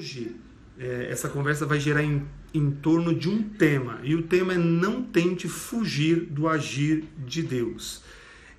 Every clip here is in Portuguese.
Hoje, essa conversa vai girar em torno de um tema, e o tema é: não tente fugir do agir de Deus.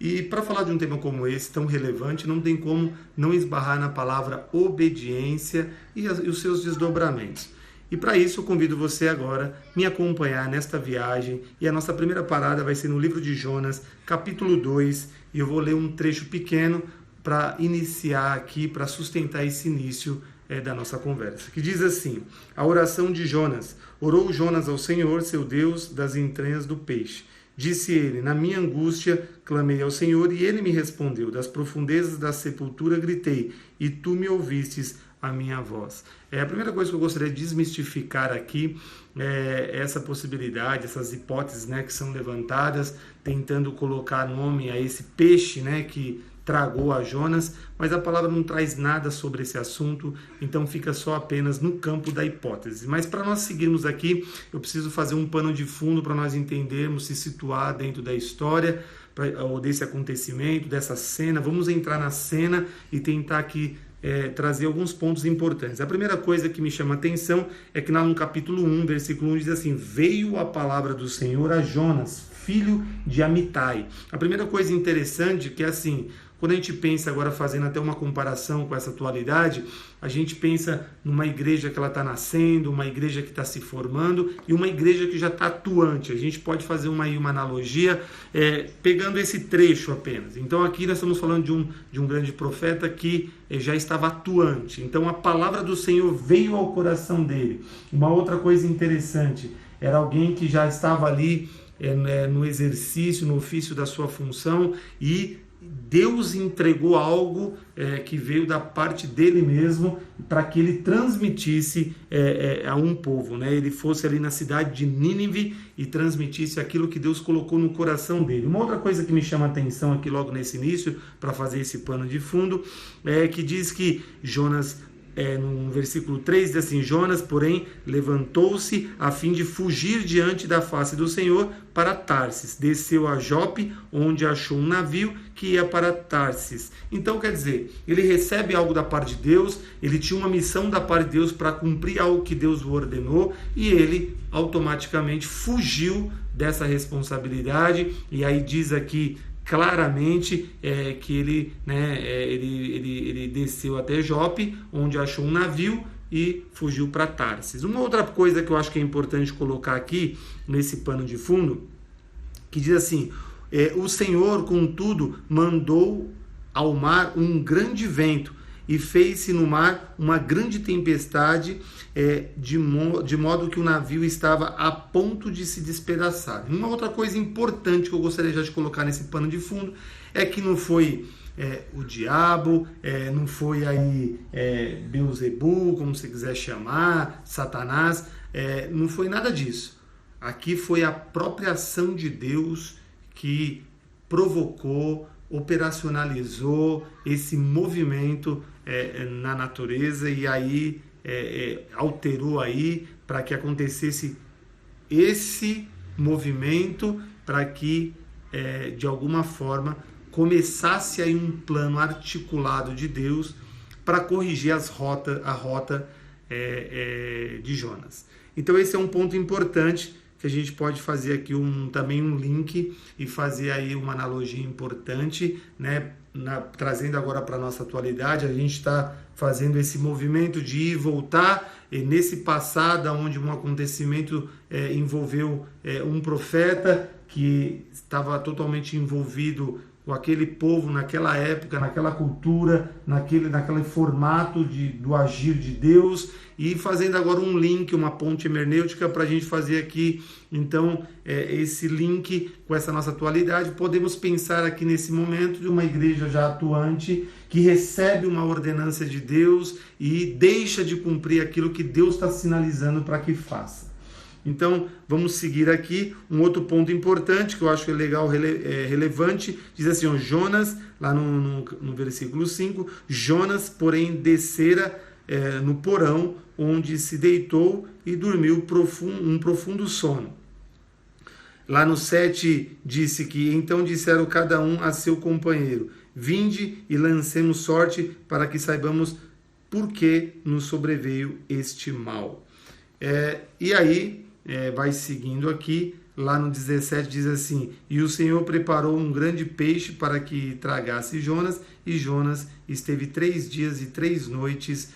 E para falar de um tema como esse, tão relevante, não tem como não esbarrar na palavra obediência e os seus desdobramentos. E para isso eu convido você agora a me acompanhar nesta viagem, e a nossa primeira parada vai ser no livro de Jonas, capítulo 2, e eu vou ler um trecho pequeno para iniciar aqui, para sustentar esse início da nossa conversa, que diz assim: a oração de Jonas. Orou Jonas ao Senhor, seu Deus, das entranhas do peixe. Disse ele: na minha angústia clamei ao Senhor, e ele me respondeu. Das profundezas da sepultura gritei, e tu me ouvistes a minha voz. A primeira coisa que eu gostaria de desmistificar aqui é essa possibilidade, essas hipóteses, que são levantadas, tentando colocar nome a esse peixe, que tragou a Jonas, mas a palavra não traz nada sobre esse assunto, então fica só apenas no campo da hipótese. Mas para nós seguirmos aqui, eu preciso fazer um pano de fundo para nós entendermos, se situar dentro da história, ou desse acontecimento, dessa cena. Vamos entrar na cena e tentar aqui trazer alguns pontos importantes. A primeira coisa que me chama a atenção é que lá no capítulo 1, versículo 1, diz assim: veio a palavra do Senhor a Jonas, filho de Amitai. A primeira coisa interessante é que, assim, quando a gente pensa agora, fazendo até uma comparação com essa atualidade, a gente pensa numa igreja que ela está nascendo, uma igreja que está se formando e uma igreja que já está atuante. A gente pode fazer uma analogia pegando esse trecho apenas. Então aqui nós estamos falando de um grande profeta que já estava atuante. Então a palavra do Senhor veio ao coração dele. Uma outra coisa interessante, era alguém que já estava ali no exercício, no ofício da sua função, e Deus entregou algo que veio da parte dele mesmo, para que ele transmitisse a um povo, Ele fosse ali na cidade de Nínive e transmitisse aquilo que Deus colocou no coração dele. Uma outra coisa que me chama a atenção aqui logo nesse início, para fazer esse pano de fundo, é que diz que Jonas, no versículo 3, diz assim: Jonas, porém, levantou-se a fim de fugir diante da face do Senhor para Tarsis. Desceu a Jope, onde achou um navio que ia para Tarsis. Então, quer dizer, ele recebe algo da parte de Deus, ele tinha uma missão da parte de Deus para cumprir algo que Deus o ordenou, e ele automaticamente fugiu dessa responsabilidade. E aí diz aqui claramente que ele desceu até Jope, onde achou um navio e fugiu para Tarsis. Uma outra coisa que eu acho que é importante colocar aqui nesse pano de fundo, que diz assim: o Senhor, contudo, mandou ao mar um grande vento, e fez-se no mar uma grande tempestade, de modo que o navio estava a ponto de se despedaçar. Uma outra coisa importante que eu gostaria já de colocar nesse pano de fundo é que não foi o diabo, não foi aí Beelzebul, como você quiser chamar, Satanás, não foi nada disso. Aqui foi a própria ação de Deus que provocou, operacionalizou esse movimento na natureza, e aí alterou aí para que acontecesse esse movimento, para que de alguma forma começasse aí um plano articulado de Deus para corrigir a rota de Jonas. Então esse é um ponto importante que a gente pode fazer aqui também um link e fazer aí uma analogia importante, trazendo agora para a nossa atualidade. A gente está fazendo esse movimento de ir e voltar, e nesse passado, onde um acontecimento envolveu um profeta que estava totalmente envolvido com aquele povo naquela época, naquela cultura, naquele formato do agir de Deus, e fazendo agora um link, uma ponte hermenêutica para a gente fazer aqui, então, esse link com essa nossa atualidade. Podemos pensar aqui nesse momento de uma igreja já atuante, que recebe uma ordenança de Deus e deixa de cumprir aquilo que Deus está sinalizando para que faça. Então, vamos seguir aqui. Um outro ponto importante que eu acho que é legal, relevante, diz assim: Jonas, lá no versículo 5, Jonas, porém, descera no porão, onde se deitou e dormiu um profundo sono. Lá no 7 disse que: então disseram cada um a seu companheiro: vinde e lancemos sorte para que saibamos por que nos sobreveio este mal. E aí, vai seguindo aqui, lá no 17 diz assim: e o Senhor preparou um grande peixe para que tragasse Jonas, e Jonas esteve 3 dias e 3 noites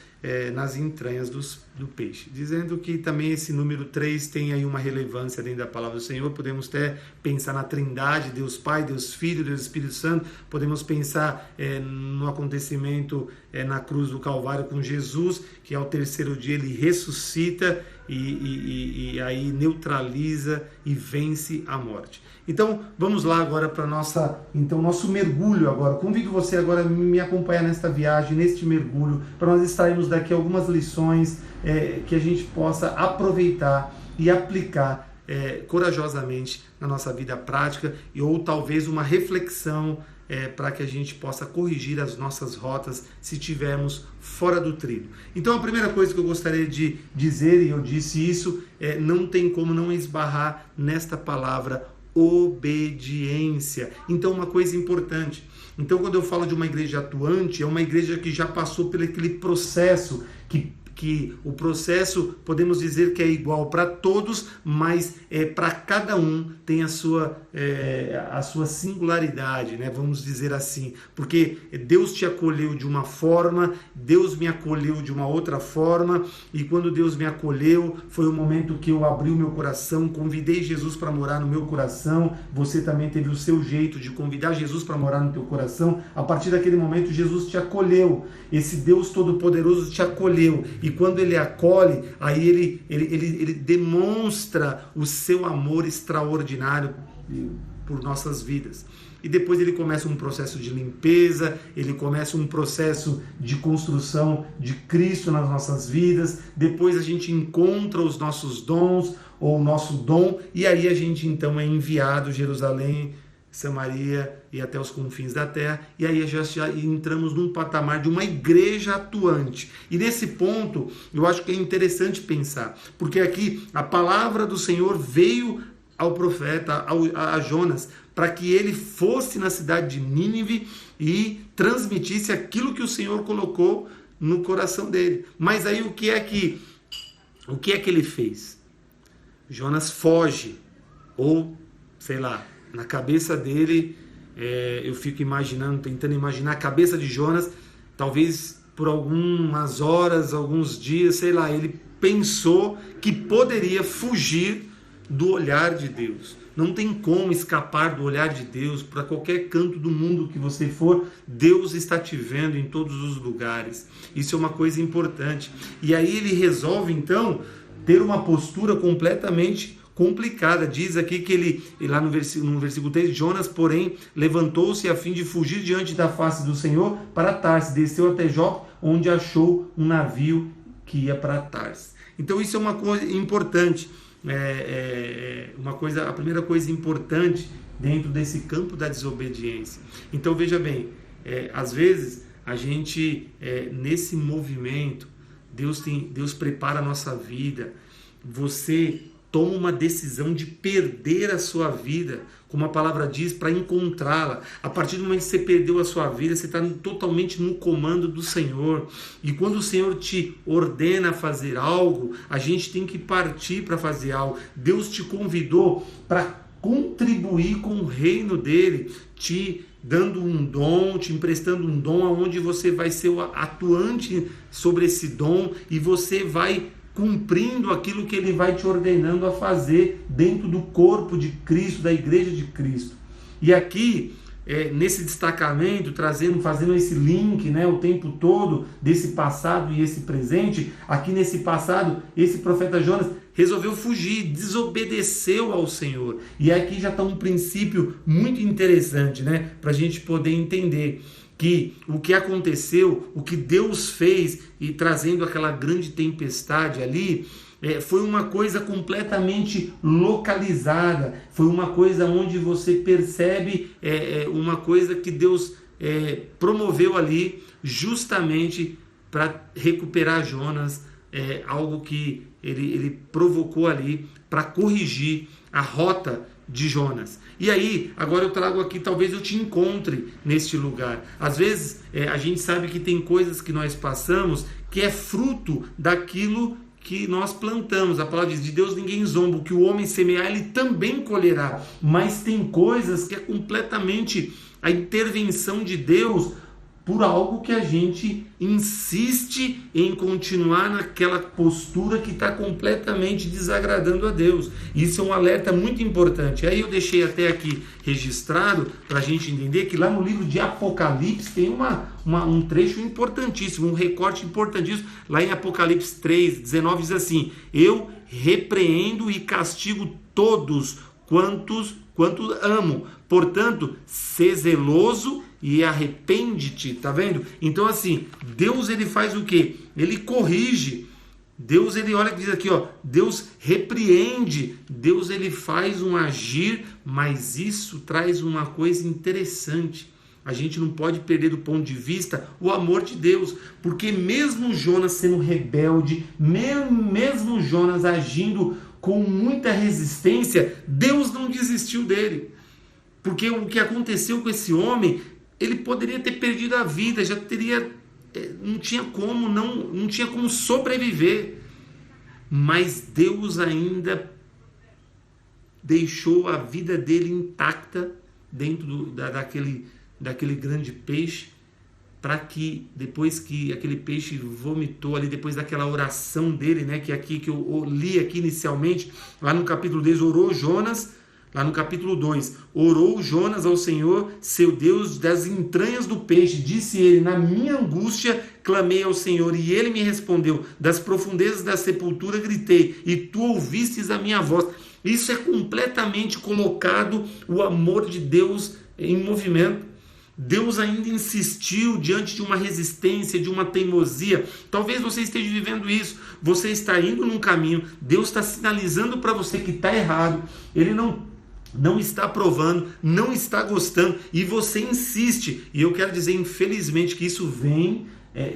nas entranhas do peixe. Dizendo que também esse número 3 tem aí uma relevância dentro da palavra do Senhor. Podemos até pensar na Trindade, Deus Pai, Deus Filho, Deus Espírito Santo. Podemos pensar no acontecimento na cruz do Calvário com Jesus, que ao 3º dia ele ressuscita e aí neutraliza e vence a morte. Então, vamos lá agora para nosso mergulho agora. Convido você agora a me acompanhar nesta viagem, neste mergulho, para nós extrairmos daqui algumas lições que a gente possa aproveitar e aplicar corajosamente na nossa vida prática, ou talvez uma reflexão para que a gente possa corrigir as nossas rotas se estivermos fora do trilho. Então a primeira coisa que eu gostaria de dizer, e eu disse isso, não tem como não esbarrar nesta palavra obediência. Então uma coisa importante. Então quando eu falo de uma igreja atuante, é uma igreja que já passou por aquele processo que o processo, podemos dizer que é igual para todos, mas para cada um tem a sua singularidade, né? Vamos dizer assim, porque Deus te acolheu de uma forma, Deus me acolheu de uma outra forma, e quando Deus me acolheu, foi o momento que eu abri o meu coração, convidei Jesus para morar no meu coração. Você também teve o seu jeito de convidar Jesus para morar no teu coração. A partir daquele momento, Jesus te acolheu, esse Deus Todo-Poderoso te acolheu. E quando ele acolhe, aí ele demonstra o seu amor extraordinário por nossas vidas. E depois ele começa um processo de limpeza, ele começa um processo de construção de Cristo nas nossas vidas. Depois a gente encontra os nossos dons, ou o nosso dom, e aí a gente então é enviado a Jerusalém, Samaria e até os confins da terra, e aí já entramos num patamar de uma igreja atuante. E nesse ponto, eu acho que é interessante pensar, porque aqui a palavra do Senhor veio ao profeta, a Jonas, para que ele fosse na cidade de Nínive e transmitisse aquilo que o Senhor colocou no coração dele. Mas aí o que é que ele fez? Jonas foge, ou sei lá, na cabeça dele, eu fico tentando imaginar a cabeça de Jonas, talvez por algumas horas, alguns dias, sei lá, ele pensou que poderia fugir do olhar de Deus. Não tem como escapar do olhar de Deus. Para qualquer canto do mundo que você for, Deus está te vendo em todos os lugares. Isso é uma coisa importante. E aí ele resolve então ter uma postura completamente complicada. Diz aqui que ele, lá no versículo 3, Jonas, porém, levantou-se a fim de fugir diante da face do Senhor para Tarsis, desceu até Jope, onde achou um navio que ia para Tarsis. Então isso é uma coisa importante, a primeira coisa importante dentro desse campo da desobediência. Então veja bem, às vezes a gente, nesse movimento, Deus prepara a nossa vida, você toma uma decisão de perder a sua vida, como a palavra diz, para encontrá-la. A partir do momento que você perdeu a sua vida, você está totalmente no comando do Senhor. E quando o Senhor te ordena a fazer algo, a gente tem que partir para fazer algo. Deus te convidou para contribuir com o reino dele, te dando um dom, te emprestando um dom, onde você vai ser o atuante sobre esse dom e você vai cumprindo aquilo que ele vai te ordenando a fazer dentro do corpo de Cristo, da igreja de Cristo. E aqui, nesse destacamento, fazendo esse link, né, o tempo todo, desse passado e esse presente, aqui nesse passado, esse profeta Jonas resolveu fugir, desobedeceu ao Senhor. E aqui já está um princípio muito interessante, né, para a gente poder entender que o que aconteceu, o que Deus fez, e trazendo aquela grande tempestade ali, foi uma coisa completamente localizada, foi uma coisa onde você percebe uma coisa que Deus promoveu ali justamente para recuperar Jonas, algo que ele provocou ali para corrigir a rota de Jonas. E aí, agora eu trago aqui, talvez eu te encontre neste lugar. Às vezes, a gente sabe que tem coisas que nós passamos que é fruto daquilo que nós plantamos. A palavra diz: de Deus ninguém zomba, o que o homem semear, ele também colherá. Mas tem coisas que é completamente a intervenção de Deus por algo que a gente insiste em continuar naquela postura que está completamente desagradando a Deus. Isso é um alerta muito importante. Aí eu deixei até aqui registrado para a gente entender que lá no livro de Apocalipse tem um trecho importantíssimo, um recorte importantíssimo. Lá em Apocalipse 3:19 diz assim: eu repreendo e castigo todos quantos amo. Portanto, sê zeloso e arrepende-te, tá vendo? Então assim, Deus ele faz o quê? Ele corrige. Deus ele olha que diz aqui, ó, Deus repreende, Deus ele faz um agir, mas isso traz uma coisa interessante. A gente não pode perder do ponto de vista o amor de Deus, porque mesmo Jonas sendo rebelde, mesmo Jonas agindo com muita resistência, Deus não desistiu dele. Porque o que aconteceu com esse homem, ele poderia ter perdido a vida, já teria, não tinha como sobreviver. Mas Deus ainda deixou a vida dele intacta dentro daquele grande peixe, para que depois que aquele peixe vomitou ali, depois daquela oração dele, né, que eu li aqui inicialmente, lá no capítulo 10, orou Jonas. Lá no capítulo 2, orou Jonas ao Senhor, seu Deus, das entranhas do peixe. Disse ele: na minha angústia clamei ao Senhor, e ele me respondeu. Das profundezas da sepultura gritei, e tu ouvistes a minha voz. Isso é completamente colocado o amor de Deus em movimento. Deus ainda insistiu diante de uma resistência, de uma teimosia. Talvez você esteja vivendo isso. Você está indo num caminho, Deus está sinalizando para você que está errado. Ele não está aprovando, não está gostando, e você insiste. E eu quero dizer, infelizmente, que isso vem,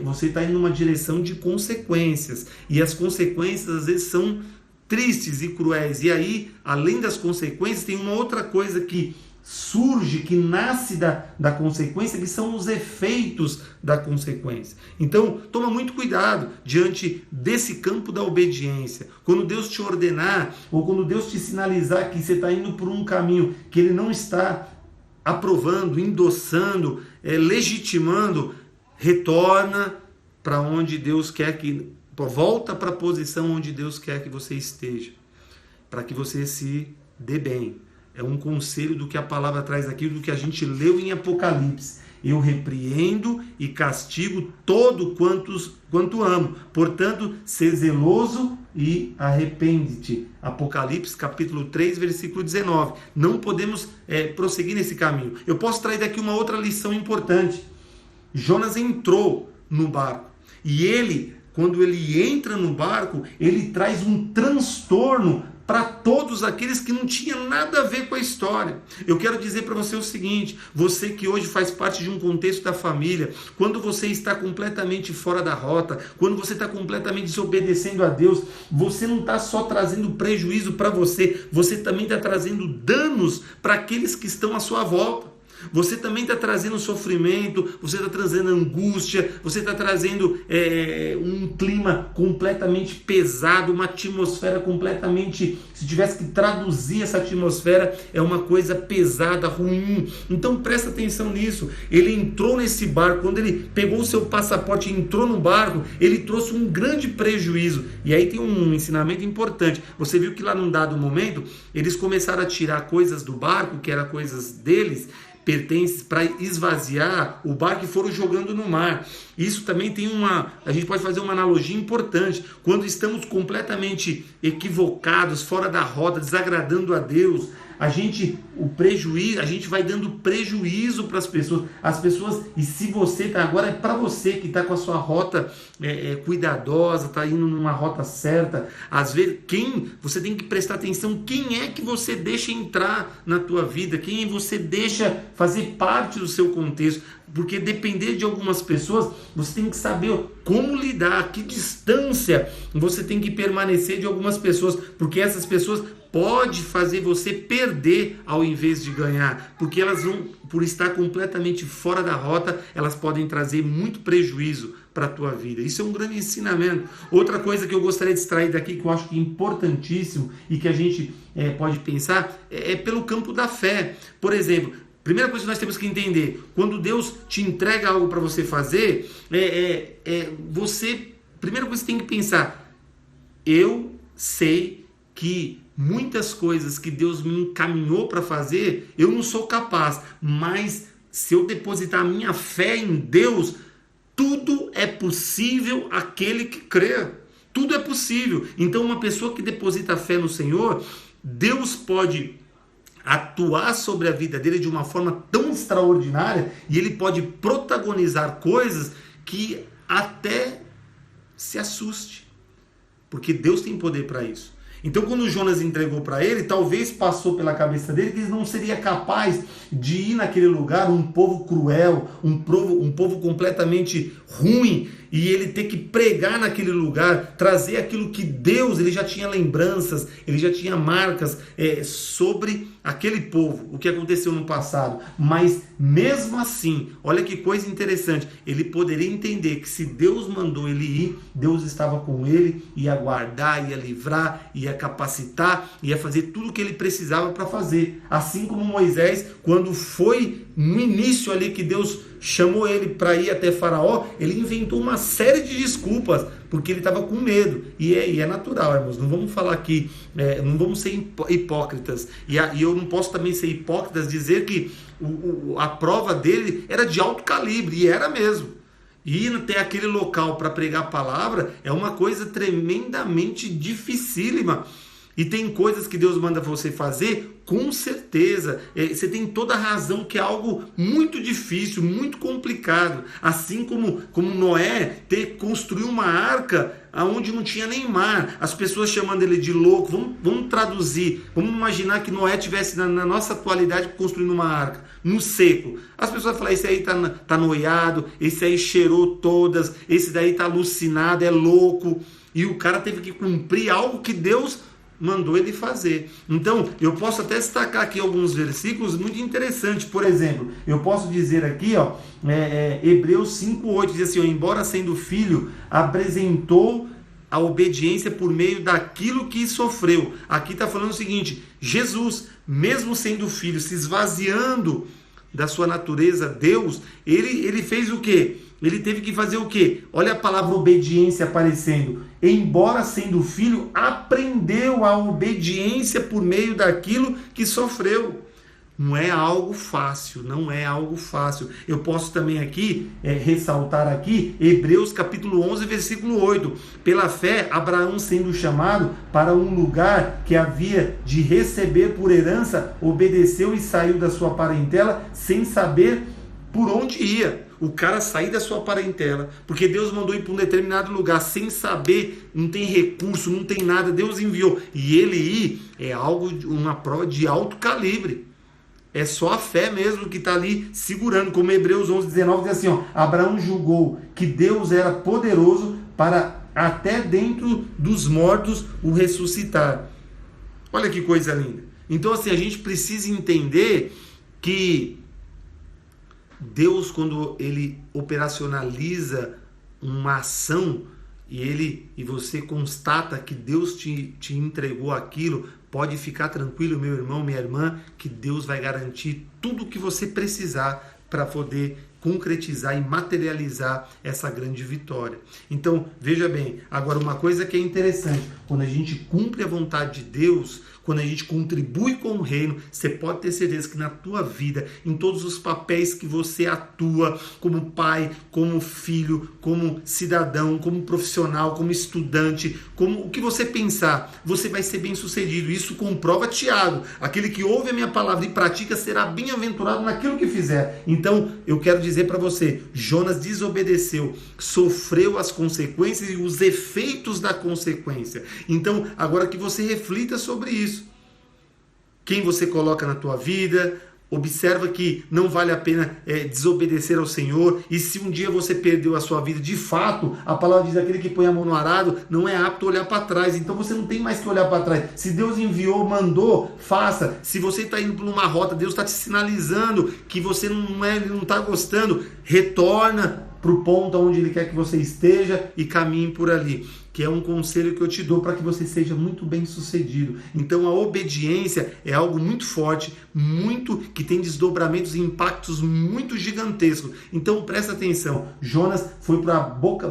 você está indo numa direção de consequências, e as consequências às vezes são tristes e cruéis. E aí, além das consequências, tem uma outra coisa que surge, que nasce da consequência, que são os efeitos da consequência. Então, toma muito cuidado diante desse campo da obediência. Quando Deus te ordenar, ou quando Deus te sinalizar que você está indo por um caminho que Ele não está aprovando, endossando, legitimando, retorna para onde Deus quer volta para a posição onde Deus quer que você esteja, para que você se dê bem. É um conselho do que a palavra traz aqui, do que a gente leu em Apocalipse. Eu repreendo e castigo todo quanto amo. Portanto, sê zeloso e arrepende-te. Apocalipse capítulo 3, versículo 19. Não podemos prosseguir nesse caminho. Eu posso trazer daqui uma outra lição importante. Jonas entrou no barco. E ele, quando ele entra no barco, ele traz um transtorno para todos aqueles que não tinham nada a ver com a história. Eu quero dizer para você o seguinte: você que hoje faz parte de um contexto da família, quando você está completamente fora da rota, quando você está completamente desobedecendo a Deus, você não está só trazendo prejuízo para você, você também está trazendo danos para aqueles que estão à sua volta. Você também está trazendo sofrimento, você está trazendo angústia, você está trazendo um clima completamente pesado, uma atmosfera completamente, se tivesse que traduzir essa atmosfera, é uma coisa pesada, ruim. Então presta atenção nisso. Ele entrou nesse barco, quando ele pegou o seu passaporte e entrou no barco, ele trouxe um grande prejuízo. E aí tem um ensinamento importante. Você viu que lá num dado momento, eles começaram a tirar coisas do barco, que eram coisas deles, pertences, para esvaziar o barco, e foram jogando no mar. Isso também tem a gente pode fazer uma analogia importante. Quando estamos completamente equivocados, fora da rota, desagradando a Deus, a gente vai dando prejuízo para as pessoas, e se você está agora, é para você que está com a sua rota cuidadosa, está indo numa rota certa, às vezes, você tem que prestar atenção, quem é que você deixa entrar na tua vida, quem você deixa fazer parte do seu contexto, porque depender de algumas pessoas você tem que saber como lidar, que distância você tem que permanecer de algumas pessoas, porque essas pessoas pode fazer você perder ao invés de ganhar, porque elas vão, por estar completamente fora da rota, elas podem trazer muito prejuízo para a tua vida. Isso é um grande ensinamento. Outra coisa que eu gostaria de extrair daqui, que eu acho que é importantíssimo e que a gente pode pensar, é pelo campo da fé. Por exemplo, primeira coisa que nós temos que entender, quando Deus te entrega algo para você fazer, primeira coisa que você tem que pensar, eu sei que muitas coisas que Deus me encaminhou para fazer, eu não sou capaz, mas se eu depositar a minha fé em Deus, tudo é possível àquele que crê. Tudo é possível. Então, uma pessoa que deposita a fé no Senhor, Deus pode atuar sobre a vida dele de uma forma tão extraordinária e ele pode protagonizar coisas que até se assuste. Porque Deus tem poder para isso. Então, quando Jonas entregou para ele, talvez passou pela cabeça dele que ele não seria capaz de ir naquele lugar, um povo cruel, um povo completamente ruim, e ele ter que pregar naquele lugar, trazer aquilo que Deus, ele já tinha lembranças, ele já tinha marcas sobre aquele povo, o que aconteceu no passado. Mas mesmo assim, olha que coisa interessante, ele poderia entender que se Deus mandou ele ir, Deus estava com ele, ia guardar, ia livrar, ia capacitar, ia fazer tudo o que ele precisava para fazer. Assim como Moisés, quando foi no início ali que Deus chamou ele para ir até Faraó, ele inventou uma série de desculpas, porque ele estava com medo. E é natural, irmãos, não vamos falar aqui, não vamos ser hipócritas. E eu não posso também ser hipócritas, dizer que a prova dele era de alto calibre, e era mesmo. Ir até aquele local para pregar a palavra é uma coisa tremendamente dificílima. E tem coisas que Deus manda você fazer, com certeza. Você tem toda a razão que é algo muito difícil, muito complicado. Assim como Noé construiu uma arca onde não tinha nem mar. As pessoas chamando ele de louco. Vamos traduzir. Vamos imaginar que Noé estivesse na nossa atualidade construindo uma arca, no seco. As pessoas falam, esse aí tá noiado, esse aí cheirou todas, esse daí tá alucinado, é louco. E o cara teve que cumprir algo que Deus mandou ele fazer. Então, eu posso até destacar aqui alguns versículos muito interessantes. Por exemplo, eu posso dizer aqui, Hebreus 5:8, diz assim, embora sendo filho, apresentou a obediência por meio daquilo que sofreu. Aqui está falando o seguinte, Jesus, mesmo sendo filho, se esvaziando da sua natureza, Deus, ele fez o quê? Ele teve que fazer o quê? Olha a palavra obediência aparecendo. Embora sendo filho, aprendeu a obediência por meio daquilo que sofreu. Não é algo fácil, não é algo fácil. Eu posso também aqui ressaltar aqui Hebreus capítulo 11, versículo 8. Pela fé, Abraão sendo chamado para um lugar que havia de receber por herança, obedeceu e saiu da sua parentela sem saber por onde ia. O cara sair da sua parentela, porque Deus mandou ir para um determinado lugar sem saber, não tem recurso, não tem nada, Deus enviou. E ele ir é uma prova de alto calibre. É só a fé mesmo que está ali segurando, como Hebreus 11:19 diz assim, Abraão julgou que Deus era poderoso para até dentro dos mortos o ressuscitar. Olha que coisa linda. Então assim, a gente precisa entender que Deus, quando ele operacionaliza uma ação e você constata que Deus te entregou aquilo, pode ficar tranquilo, meu irmão, minha irmã, que Deus vai garantir tudo o que você precisar para poder concretizar e materializar essa grande vitória. Então, veja bem, agora uma coisa que é interessante, quando a gente cumpre a vontade de Deus, quando a gente contribui com o reino, você pode ter certeza que na tua vida, em todos os papéis que você atua, como pai, como filho, como cidadão, como profissional, como estudante, como o que você pensar, você vai ser bem sucedido. Isso comprova Tiago, aquele que ouve a minha palavra e pratica será bem-aventurado naquilo que fizer. Então, eu quero dizer para você, Jonas desobedeceu, sofreu as consequências e os efeitos da consequência. Então, agora que você reflita sobre isso. Quem você coloca na tua vida, Observa que não vale a pena desobedecer ao Senhor. E se um dia você perdeu a sua vida, de fato, a palavra diz: aquele que põe a mão no arado não é apto a olhar para trás. Então você não tem mais que olhar para trás. Se Deus enviou, mandou, faça. Se você está indo por uma rota, Deus está te sinalizando que você não está gostando, retorna para o ponto onde Ele quer que você esteja e caminhe por ali. Que é um conselho que eu te dou para que você seja muito bem sucedido. Então a obediência é algo muito forte, que tem desdobramentos e impactos muito gigantescos. Então presta atenção. Jonas foi para a boca,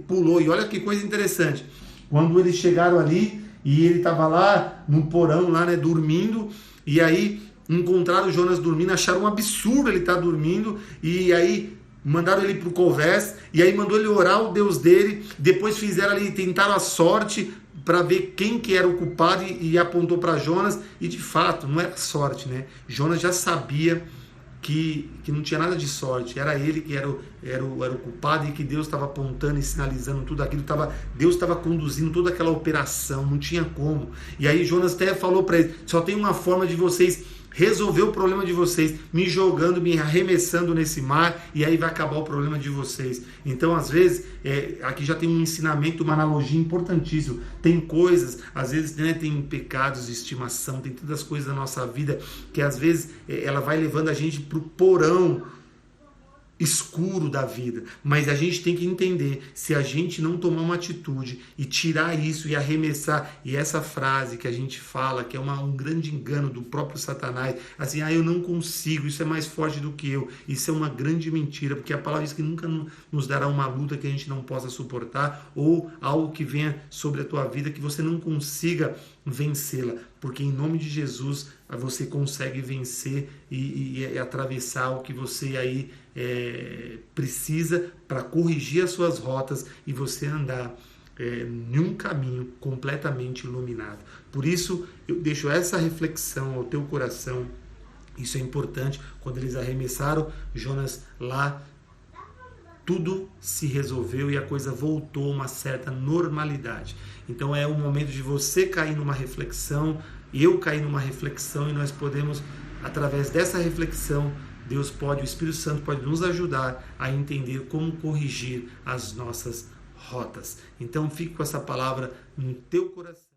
pulou, e olha que coisa interessante. Quando eles chegaram ali e ele estava lá no porão, lá, né, dormindo, e aí encontraram o Jonas dormindo, acharam um absurdo ele estar dormindo, e aí mandaram ele para o convés, e aí mandou ele orar o Deus dele, depois fizeram ali, tentaram a sorte para ver quem que era o culpado, e apontou para Jonas, e de fato não era sorte, né? Jonas já sabia que não tinha nada de sorte, era ele que era o culpado, e que Deus estava apontando e sinalizando tudo aquilo, Deus estava conduzindo toda aquela operação, não tinha como. E aí Jonas até falou para ele: só tem uma forma de vocês resolver o problema de vocês, me jogando, me arremessando nesse mar, e aí vai acabar o problema de vocês. Então, às vezes, aqui já tem um ensinamento, uma analogia importantíssima. Tem coisas, às vezes, né, tem pecados de estimação, tem tantas coisas na nossa vida que às vezes ela vai levando a gente para o porão escuro da vida, mas a gente tem que entender, se a gente não tomar uma atitude e tirar isso e arremessar, e essa frase que a gente fala, que é um grande engano do próprio Satanás, assim: eu não consigo, isso é mais forte do que eu, isso é uma grande mentira, porque a palavra diz que nunca nos dará uma luta que a gente não possa suportar, ou algo que venha sobre a tua vida que você não consiga vencê-la, porque em nome de Jesus você consegue vencer e atravessar o que você aí precisa para corrigir as suas rotas e você andar em um caminho completamente iluminado. Por isso eu deixo essa reflexão ao teu coração. Isso é importante. Quando eles arremessaram Jonas lá, tudo se resolveu e a coisa voltou a uma certa normalidade. Então é o momento de você cair numa reflexão, eu cair numa reflexão, e nós podemos, através dessa reflexão, o Espírito Santo pode nos ajudar a entender como corrigir as nossas rotas. Então fique com essa palavra no teu coração.